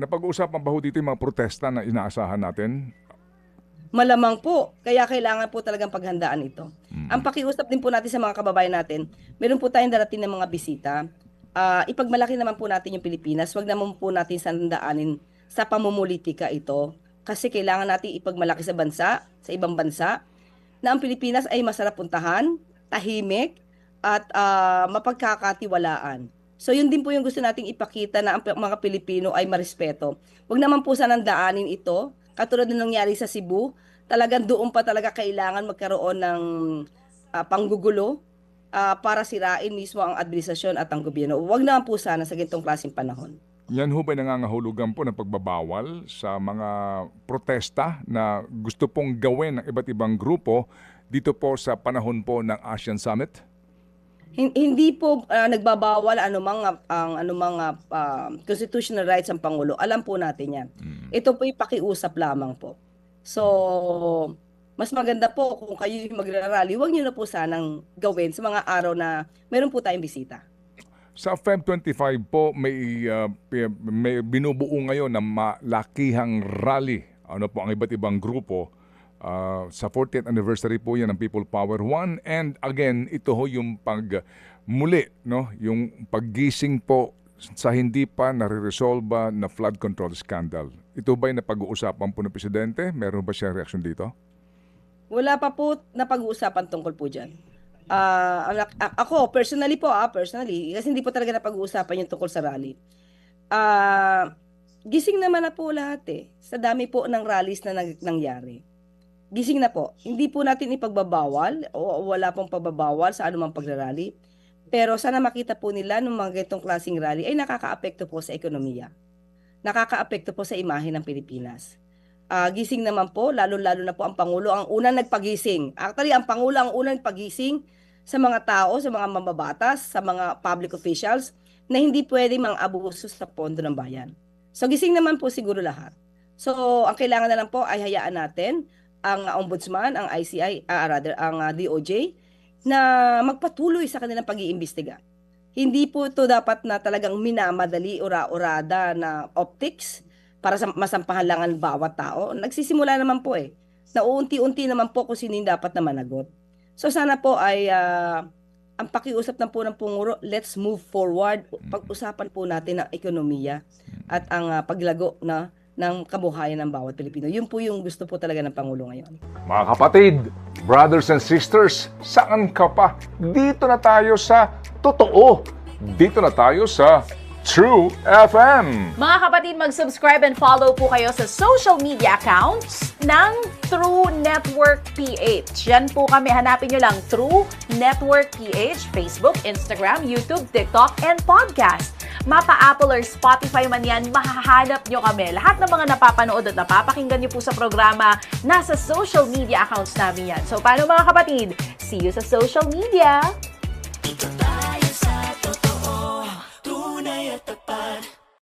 Napag-uusapan ba ho dito yung mga protesta na inaasahan natin? Malamang po, kaya kailangan po talagang paghandaan ito. Ang pakiusap din po natin sa mga kababayan natin, meron po tayong darating ng mga bisita. Ipagmalaki naman po natin yung Pilipinas, wag naman po natin sandaanin sa pamumulitika ito. Kasi kailangan natin ipagmalaki sa bansa, sa ibang bansa, na ang Pilipinas ay masarap puntahan, tahimik, at mapagkakatiwalaan. So yun din po yung gusto nating ipakita na ang mga Pilipino ay marespeto. Huwag naman po sanang daanin ito, katulad na nangyari sa Cebu, talagang doon pa talaga kailangan magkaroon ng panggugulo para sirain mismo ang administrasyon at ang gobyerno. Huwag naman po sana sa ganitong klaseng panahon. Yan ho ba nangangahulugan po ng pagbabawal sa mga protesta na gusto pong gawin ng iba't ibang grupo dito po sa panahon po ng ASEAN Summit? Hindi po nagbabawal ang anumang constitutional rights ang Pangulo. Alam po natin yan. Ito po pakiusap lamang po. So, mas maganda po kung kayo yung magrarally, huwag niyo na po sanang gawin sa mga araw na meron po tayong bisita. Sa Feb 25 po, may binubuo ngayon na malakihang rally. Ano po ang iba't ibang grupo. Sa 40th anniversary po yan ng People Power 1. And again, ito ho yung muli, no? Yung paggising po sa hindi pa nare-resolve na flood control scandal. Ito ba'y napag-uusapan po ng Presidente? Meron ba siya reaksyon dito? Wala pa po na pag-uusapan tungkol po dyan. Ako, personally, kasi hindi po talaga napag-uusapan yung tungkol sa rally. Gising naman na po lahat sa dami po ng rallies na nangyari. Gising na po. Hindi po natin ipagbabawal o wala pong pagbabawal sa anumang pagrarally. Pero sana makita po nila ng mga ganitong klaseng rally ay nakakaapekto po sa ekonomiya. Nakakaapekto po sa imahe ng Pilipinas. Gising naman po, lalo-lalo na po ang Pangulo ang unang nagpagising. Actually, ang Pangulo ang unang nagpagising sa mga tao, sa mga mambabatas, sa mga public officials na hindi pwede mang-abuso sa pondo ng bayan. So gising naman po siguro lahat. So ang kailangan na lang po ay hayaan natin ang Ombudsman, ang ICI, ang DOJ, na magpatuloy sa kanilang pag-iimbestiga. Hindi po ito dapat na talagang minamadali, ura-urada na optics para masampahan lang ang bawat tao. Nagsisimula naman po na unti-unti naman po kung sino yung dapat na managot. So sana po ay ang pakiusap ng po ng Pangulo, let's move forward. Pag-usapan po natin ang ekonomiya at ang paglago ng kabuhayan ng bawat Pilipino. Yun po yung gusto po talaga ng Pangulo ngayon. Mga kapatid, brothers and sisters, saan ka pa? Dito na tayo sa totoo. Dito na tayo sa True FM. Mga kapatid, mag-subscribe and follow po kayo sa social media accounts ng True Network PH. Yan po kami. Hanapin nyo lang True Network PH, Facebook, Instagram, YouTube, TikTok, and podcast. Mapa Apple or Spotify man yan, mahahanap nyo kami. Lahat ng mga napapanood at napapakinggan nyo po sa programa, nasa social media accounts namin yan. So, paano mga kapatid? See you sa social media!